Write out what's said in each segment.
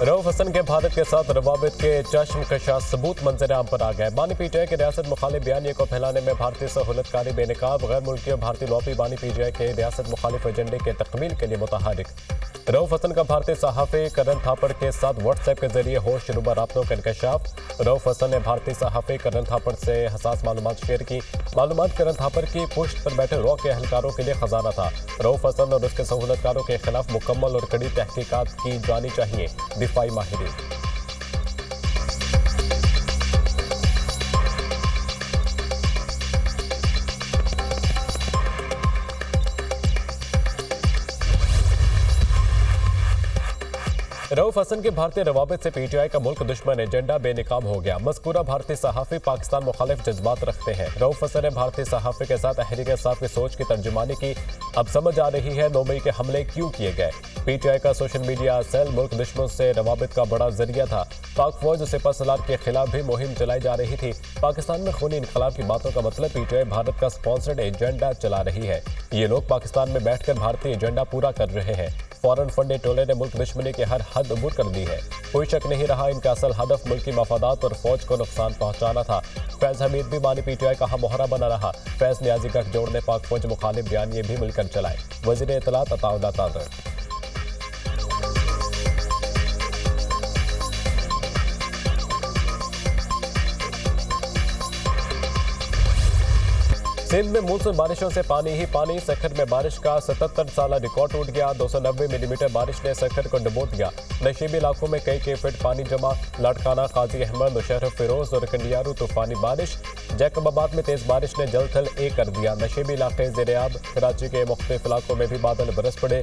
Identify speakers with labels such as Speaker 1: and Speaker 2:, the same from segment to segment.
Speaker 1: रऊफ हसन के भारत के साथ रवाबित के चश्मकश सबूत मंजर आम पर आ गए। बानी पीटीआई के रियासत मुखालिफ बयानिए को फैलाने में भारतीय सहूलतकारी बेनकाब, गैर मुल्की और भारतीय लॉबी बानी पीटीआई के रियासत मुखालिफ एजेंडे के तकमील के लिए मुतहरिक। रऊफ हसन का भारतीय सहाफ़ी करण थापड़ के साथ व्हाट्सएप के जरिए होश रुबा राब्तों का इंकशाफ। रऊफ हसन ने भारतीय सहाफ़ी करण थापड़ से हसास मालूमात शेयर की। मालूमात करण थापड़ की पुश्त पर बैठे रॉ के एहलकारों के लिए खजाना था। रऊफ हसन और उसके सहूलतकारों के खिलाफ मुकम्मल और कड़ी तहकीकात की जानी चाहिए। दिफाई माहिरीन। रऊफ हसन के भारतीय रवाबित से पीटीआई का मुल्क दुश्मन एजेंडा बेनकाब हो गया। मज़कूरा भारतीय सहाफ़ी पाकिस्तान मुखालिफ जज्बात रखते हैं। रऊफ हसन ने भारतीय सहाफ़ी के साथ तहरीक इंसाफ की सोच की तर्जुमानी की। अब समझ आ रही है 9 मई के हमले क्यों किए गए। पीटीआई का सोशल मीडिया सेल मुल्क दुश्मन से रवाबित का बड़ा जरिया था। पाक फौज सिपह सलार के खिलाफ भी मुहिम चलाई जा रही थी। पाकिस्तान में खूनी इनकलाब की बातों का मतलब पीटीआई भारत का स्पॉन्सर्ड एजेंडा चला रही है। ये लोग पाकिस्तान में बैठकर भारतीय एजेंडा पूरा कर रहे हैं। फौरन फंडे टोले ने मुल्क दुश्मनी की हर हद अबूर कर दी है। कोई शक नहीं रहा इनका असल हदफ मुल्की मफादात और फौज को नुकसान पहुंचाना था। फैज हमीद भी बानी पीटीआई का मोहरा बना रहा। फैज न्याजी गठजोड़ ने पाक फौज मुखालिफ बयानिए भी मिलकर चलाए। वज़ीर इत्तलात अताउल्लाह तादर। सिंध में मूसलाधार बारिशों से पानी ही पानी। सखर में बारिश का 77 साल रिकॉर्ड टूट गया। 290 मिलीमीटर बारिश ने सखर को डुबो दिया। नशीबी इलाकों में कई फीट पानी जमा। लाड़काना, काजी अहमद, मुशर्रफ फिरोज और कंडियारू तूफानी बारिश। जैकबाबाद में तेज बारिश ने जलथल ए कर दिया। नशीबी इलाके ज़ेरे-आब। कराची के मुख्तलिफ इलाकों में भी बादल बरस पड़े।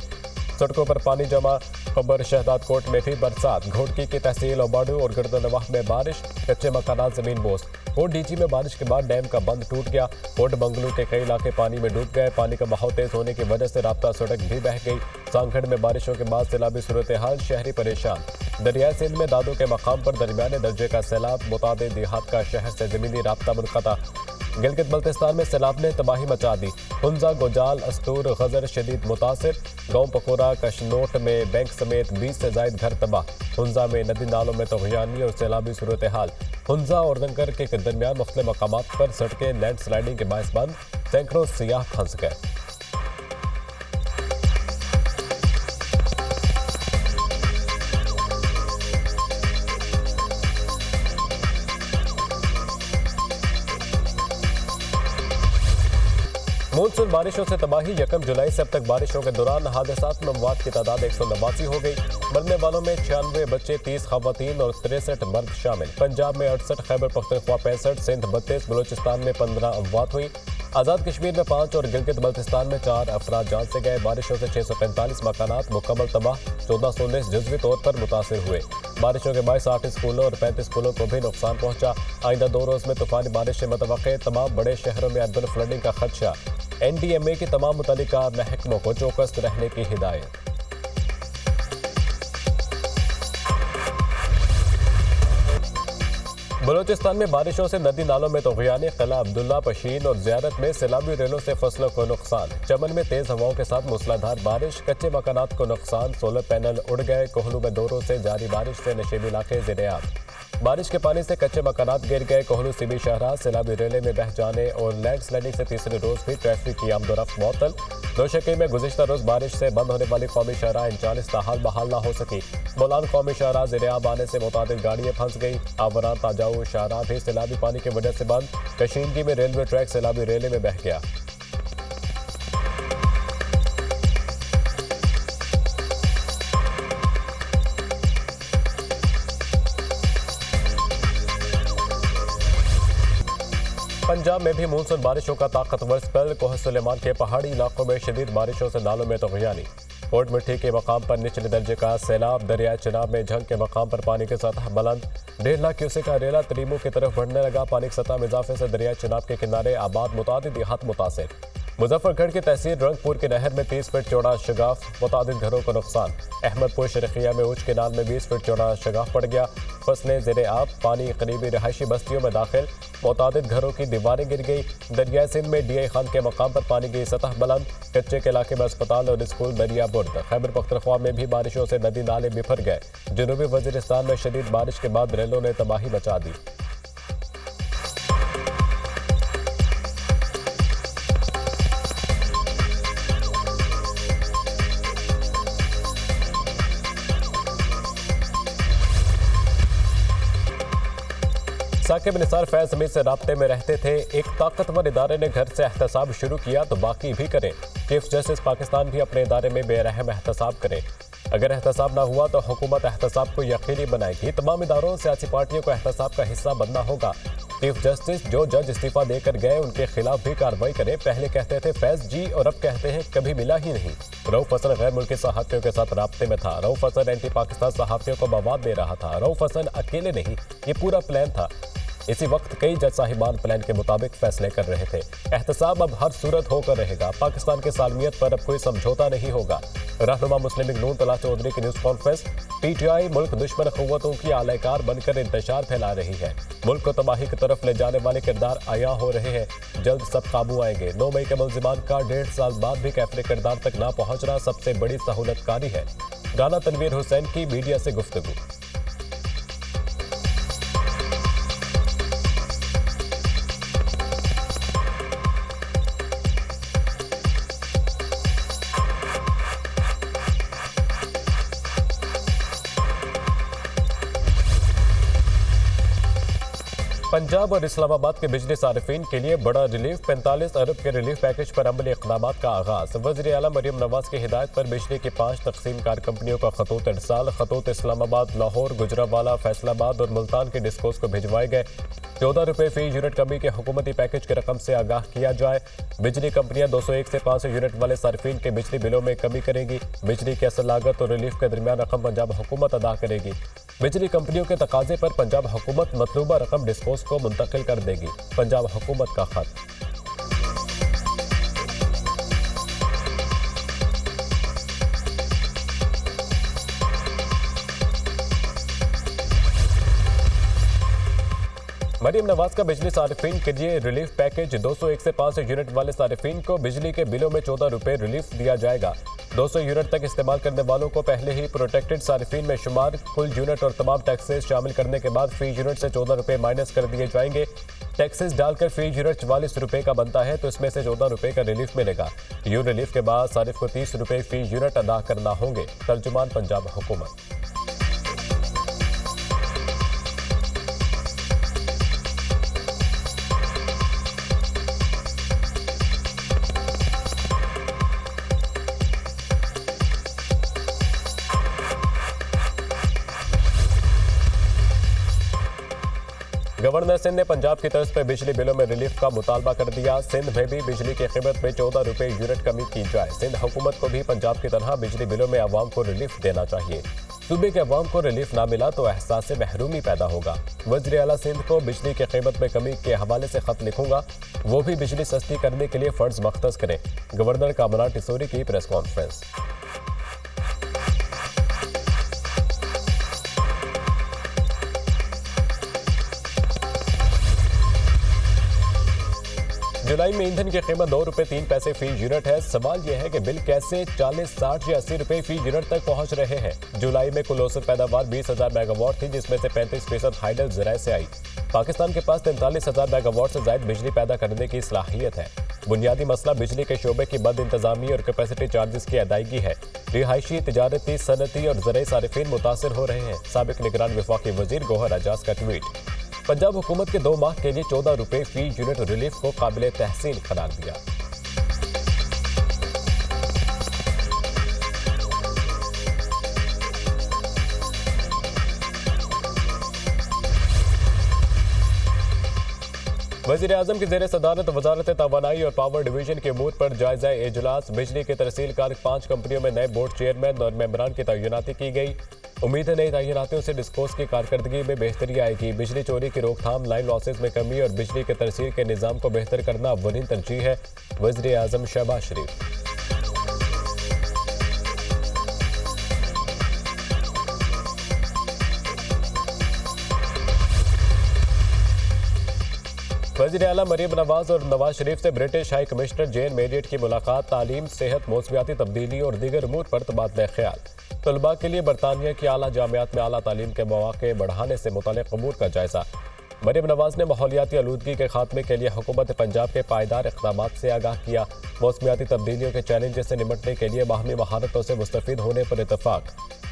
Speaker 1: सड़कों पर पानी जमा। खबर शहदाद कोट में भी बरसात। घोड़की की तहसील ओबाडू और गर्दनवाह में बारिश। कच्चे मकानात जमीन बोस। कोट डीजी में बारिश के बाद डैम का बंद टूट गया। कोट बंगलू के कई इलाके पानी में डूब गए। पानी का बहाव तेज होने की वजह से राब्ता सड़क भी बह गई। सांगखड़ में बारिशों के बाद सैलाबी सूरत हाल, शहरी परेशान। दरियाई सिंध में दादू के मकाम पर दरमियाने दर्जे का सैलाब। मुतादिद देहात का शहर से जमीनी राब्ता मुनक़ता। गिलगित बल्तिस्तान में सैलाब ने तबाही मचा दी। हुंजा, गोजाल, अस्तूर, गजर शदीद मुतासिर। गाँव पकोरा, कशनोट में बैंक समेत 20 से ज्यादा घर तबाह। हुंजा में नदी नालों में तग़यानी और सैलाबी सूरत हाल। हुंजा और दंकर के दरमियान मुख्तलिफ मकामात पर सड़कें लैंड स्लाइडिंग के बायस बंद। सैकड़ों सियाह फंस गए। मानसून बारिशों से तबाही। 1 जुलाई से अब तक बारिशों के दौरान हादसात में अमवात की तादाद 189 हो गई। मरने वालों में 96 बच्चे, 30 खवातीन और 63 मर्द शामिल। पंजाब में 68, खैबर पख्तूनख्वा 65, सिंध 32, बलोचिस्तान में 15 अमवात हुई। आज़ाद कश्मीर में 5 और गिलगित बल्तिस्तान में 4 अफराद जान से गए। बारिशों से 645 मकानात मुकम्मल तबाह। 1419 जज़वी तौर पर मुतासिर हुए। बारिशों के बायस 8 स्कूलों और 35 स्कूलों को भी नुकसान पहुंचा। आइंदा 2 रोज़ में तूफानी बारिश से मतवक्के। तमाम बड़े शहरों में अर्बन फ्लडिंग का खदशा। NDMA की तमाम मुतल्लिका महकमों को चौकस रहने की हिदायत। बलोचिस्तान में बारिशों से नदी नालों में तग़यानी। किला अब्दुल्ला, पशीन और ज़ियारत में सैलाबी रेलों से फसलों को नुकसान। चमन में तेज हवाओं के साथ मूसलाधार बारिश। कच्चे मकानात को नुकसान। सोलर पैनल उड़ गए। कोहलू में 2 रोज से जारी बारिश से नशीबी इलाके ज़ेरे-आब। बारिश के पानी से कच्चे मकानात गिर गए। कोहलू सिबी शहरा सैलाबी रेले में बह जाने और लैंड स्लाइडिंग से तीसरे रोज भी ट्रैफिक की आमदोरफ्त मअतल। नौशकी में गुज़िश्ता रोज बारिश से बंद होने वाली कौमी शाहराह 39 ताहाल बहाल न हो सकी। बोलान कौमी शाहराह ज़ेरे-आब आने से मुतादिद गाड़ियाँ फंस गई। आवरान ताजाऊ शाहराह भी सैलाबी पानी की वजह से बंद। कशीनगी में रेलवे ट्रैक सैलाबी रेले में बह गया। पंजाब में भी मानसून बारिशों का ताकतवर स्पेल। कोह सुलेमान के पहाड़ी इलाकों में शदीद बारिशों से नालों में तग़यानी। कोट मिट्टी के मकाम पर निचले दर्जे का सैलाब। दरियाई चिनाब में झंग के मकाम पर पानी की सतह बुलंद। 1.5 लाख क्यूसेक का रेला तरीमू की तरफ बढ़ने लगा। पानी की सतह में इजाफे से दरियाई चिनाब के किनारे आबाद मुतादिद देहात मुतासिर। मुजफ्फरगढ़ की तहसील रंगपुर की नहर में 30 फीट चौड़ा शगाफ, मुतादिद घरों को नुकसान। अहमदपुर शरकिया में उच केनाल में 20 फीट चौड़ा शगाफ पड़ गया, फसलें ज़ेरे आब, पानी करीबी रहायशी बस्तियों में दाखिल, मुतादिद घरों की दीवारें गिर गई। दरियाए सिंध में DI खान के मकाम पर पानी की सतह बुलंद, कच्चे के इलाके में अस्पताल और स्कूल दरिया बुर्द। खैबर पख्तूनख्वा में भी बारिशों से नदी नाले बिफर गए। जनूबी वजीरिस्तान में शदीद बारिश के बाद रेलों ने तबाही मचा दी। साकिब निसार फैज हमीद से राब्ते में रहते थे। एक ताकतवर इदारे ने घर से एहतसाब शुरू किया तो बाकी भी करें। चीफ जस्टिस पाकिस्तान भी अपने इदारे में बेरहम एहतसाब करें। अगर एहतसाब ना हुआ तो हुकूमत एहतसाब को यकीनी बनाएगी। तमाम इदारों और सियासी पार्टियों को एहतसाब का हिस्सा बनना होगा। चीफ जस्टिस जो जज इस्तीफा देकर गए उनके खिलाफ भी कार्रवाई करें। पहले कहते थे फैज जी और अब कहते हैं कभी मिला ही नहीं। रऊफ हसन गैर मुल्की सहाफ़ियों के साथ राब्ते में था। रऊफ हसन एंटी पाकिस्तान सहाफ़ियों को मवाद दे रहा था। रऊफ हसन अकेले नहीं, ये पूरा प्लान था। इसी वक्त कई जज साहिबान प्लान के मुताबिक फैसले कर रहे थे। एहतसाब अब हर सूरत होकर रहेगा। पाकिस्तान के सालमियत पर अब कोई समझौता नहीं होगा। रहनुमा मुस्लिम लीग नून तला चौधरी की न्यूज़ कॉन्फ्रेंस। PTI मुल्क दुश्मन क़ुव्वतों की आलयकार बनकर इंतशार फैला रही है। मुल्क को तबाही की तरफ ले जाने वाले किरदार आया हो रहे हैं। जल्द सब काबू आएंगे। 9 मई के मुल्जिमान का 1.5 साल बाद भी कैफरे किरदार तक ना पहुंचना सबसे बड़ी सहूलतकारी है। राना तनवीर हुसैन की मीडिया से गुफ्तगू। पंजाब और इस्लामाबाद के बिजली सार्फिन के लिए बड़ा रिलीफ। 45 अरब के रिलीफ पैकेज पर अमली इक़दामात का आगाज। वज़ीर आला मरियम नवाज की हिदायत पर बिजली की 5 तकसीम कार कंपनियों का खतूत इरसाल। खतूत इस्लामाबाद, लाहौर, गुजरावाला, फैसलाबाद और मुल्तान के डिस्कोस को भिजवाए गए। 14 रुपये फी यूनिट कमी के हुकूमती पैकेज की रकम से आगाह किया जाए। बिजली कंपनियां 201 से 500 यूनिट वाले सार्फिन के बिजली बिलों में कमी करेंगी। बिजली की असल लागत और रिलीफ के दरमियान रकम पंजाब हुकूमत अदा करेगी। बिजली कंपनियों के तकाजे पर पंजाब हुकूमत मतलूबा रकम डिस्कोस को मुंतकिल कर देगी। पंजाब हुकूमत का खत। मरियम नवाज का बिजली सार्फिन के लिए रिलीफ पैकेज। 201 से 500 यूनिट वाले सार्फिन को बिजली के बिलों में 14 रुपये रिलीफ दिया जाएगा। 200 यूनिट तक इस्तेमाल करने वालों को पहले ही प्रोटेक्टेड सार्फिन में शुमार। कुल यूनिट और तमाम टैक्सेस शामिल करने के बाद फी यूनिट से 14 रुपये माइनस कर दिए जाएंगे। टैक्सेस डालकर फी यूनिट 44 रुपये का बनता है तो इसमें से 14 रुपये का रिलीफ मिलेगा। यूं रिलीफ के बाद सारिफ को 30 रुपये फी यूनिट अदा करना होंगे। तर्जुमान पंजाब हुकूमत। गवर्नर सिंध ने पंजाब की तर्ज पर बिजली बिलों में रिलीफ का मुतालबा कर दिया। सिंध में भी बिजली की कीमत में 14 रुपये यूनिट कमी की जाए। सिंध हुकूमत को भी पंजाब की तरह बिजली बिलों में अवाम को रिलीफ देना चाहिए। सूबे के अवाम को रिलीफ ना मिला तो एहसास महरूमी पैदा होगा। वज़ीर आला सिंध को बिजली की कीमत में कमी के हवाले से खत लिखूंगा, वो भी बिजली सस्ती करने के लिए फंड्स मख्तस करें। गवर्नर कामरान टिसोरी की प्रेस कॉन्फ्रेंस। जुलाई में ईंधन की कीमत 2 रुपये 3 पैसे फी यूनिट है। सवाल यह है कि बिल कैसे 40, 60 या 80 रुपये फी यूनिट तक पहुंच रहे हैं। जुलाई में कुल औसत पैदावार 20,000 मेगावाट थी, जिसमें से 35% हाइडल ज़राए से आई। पाकिस्तान के पास 43,000 मेगावाट से ज़ायद बिजली पैदा करने की सलाहियत है। बुनियादी मसला बिजली के शोबे की बद इंतजामी और कैपेसिटी चार्जेस की अदायगी है। रिहायशी, तिजारती, सनती और ज़राई सारिफीन मुतासर हो रहे हैं। साबिक निगरान वफाकी वजीर गौहर एजाज का ट्वीट। पंजाब हुकूमत के 2 माह के लिए 14 रुपये फी यूनिट रिलीफ को काबिल तहसीन करार दिया। वज़ीर आज़म की ज़ेर सदारत वज़ारत तवानाई और पावर डिवीजन के अमूर पर जायजा इजलास। बिजली के तरसील कार 5 कंपनियों में नए बोर्ड चेयरमैन और मेंबरान की तैनाती की गई। उम्मीद है नई तैनातियों से डिस्कोस की कारकर्दगी में बेहतरी आएगी। बिजली चोरी की रोकथाम, लाइन लॉसेज में कमी और बिजली के तरसील के निज़ाम को बेहतर करना अव्वलीन तरजीह है। वज़ीर आज़म शहबाज शरीफ। वज़ीर आला मरीम नवाज और नवाज शरीफ से ब्रिटिश हाई कमिश्नर जेन मेरियट की मुलाकात। तालीम, सेहत, मौसमियाती तब्दीली और दीगर अमूर पर तबादला ख्याल। तलबा के लिए बरतानिया की आला जामियात में आला तालीम के मौके बढ़ाने से मुतल्लिक़ अमूर का जायजा। मरीम नवाज ने माहौलियाती आलूदगी के खात्मे के लिए हुकूमत पंजाब के पायदार इक़दामात से आगाह किया। मौसमियाती तब्दीलियों के चैलेंजेस से निपटने के लिए बाहमी महारतों से मुस्तफ़ीद होने पर इतफाक।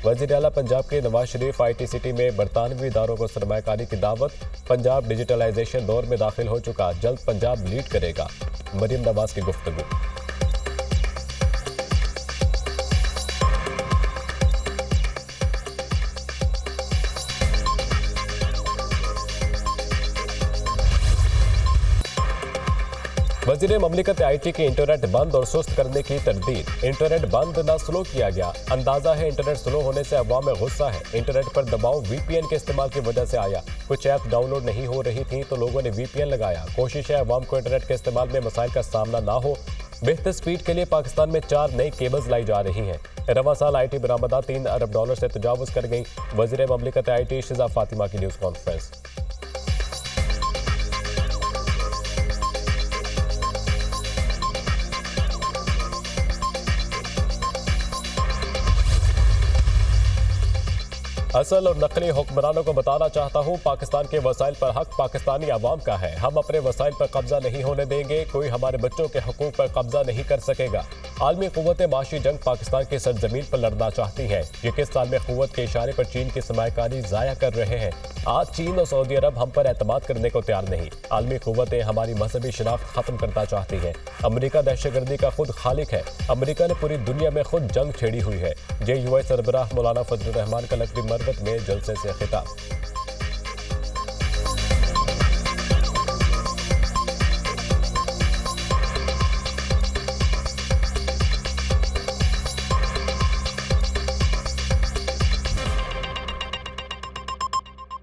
Speaker 1: वज़ीर आला पंजाब के नवाज शरीफ ITCT में बरतानवी इदारों को सरमायाकारी की दावत। पंजाब डिजिटलाइजेशन दौर में दाखिल हो चुका, जल्द पंजाब लीड करेगा। मरीम नवाज की गुफ्तगू। वज़ीर ममलिकत IT की इंटरनेट बंद और सुस्त करने की तरदीद। इंटरनेट बंद न स्लो किया गया, अंदाजा है इंटरनेट स्लो होने से अवाम में गुस्सा है। इंटरनेट पर दबाव VPN के इस्तेमाल की वजह से आया। कुछ ऐप डाउनलोड नहीं हो रही थी तो लोगों ने VPN लगाया। कोशिश है अवाम को इंटरनेट के इस्तेमाल में मसाइल का सामना ना हो। बेहतर स्पीड के लिए पाकिस्तान में 4 नई केबल्स लाई जा रही हैं। रवा साल IT बरामदा $3 अरब से तजावुज़ कर गई। वज़ीर ममलिकत IT शिजा फातिमा की न्यूज़ कॉन्फ्रेंस। असल और नकली हुक्मरानों को बताना चाहता हूँ, पाकिस्तान के वसाइल पर हक पाकिस्तानी अवाम का है। हम अपने वसाइल पर कब्जा नहीं होने देंगे। कोई हमारे बच्चों के हकूक पर कब्जा नहीं कर सकेगा। आलमी क़ुव्वतें माशी जंग पाकिस्तान की सरजमीन पर लड़ना चाहती हैं। 21 साल में क़ुव्वत के इशारे पर चीन की सरमायाकारी ज़ाया कर रहे हैं। आज चीन और सऊदी अरब हम पर एतमाद करने को तैयार नहीं। आलमी क़ुव्वतें हमारी मजहबी शनाख्त खत्म करना चाहती हैं। अमरीका दहशतगर्दी का खुद खालिक है। अमरीका ने पूरी दुनिया में खुद जंग छेड़ी हुई है। JUI सरबराह मौलाना फजलुर रहमान का लकड़ी मरबत में जलसे से खिताब।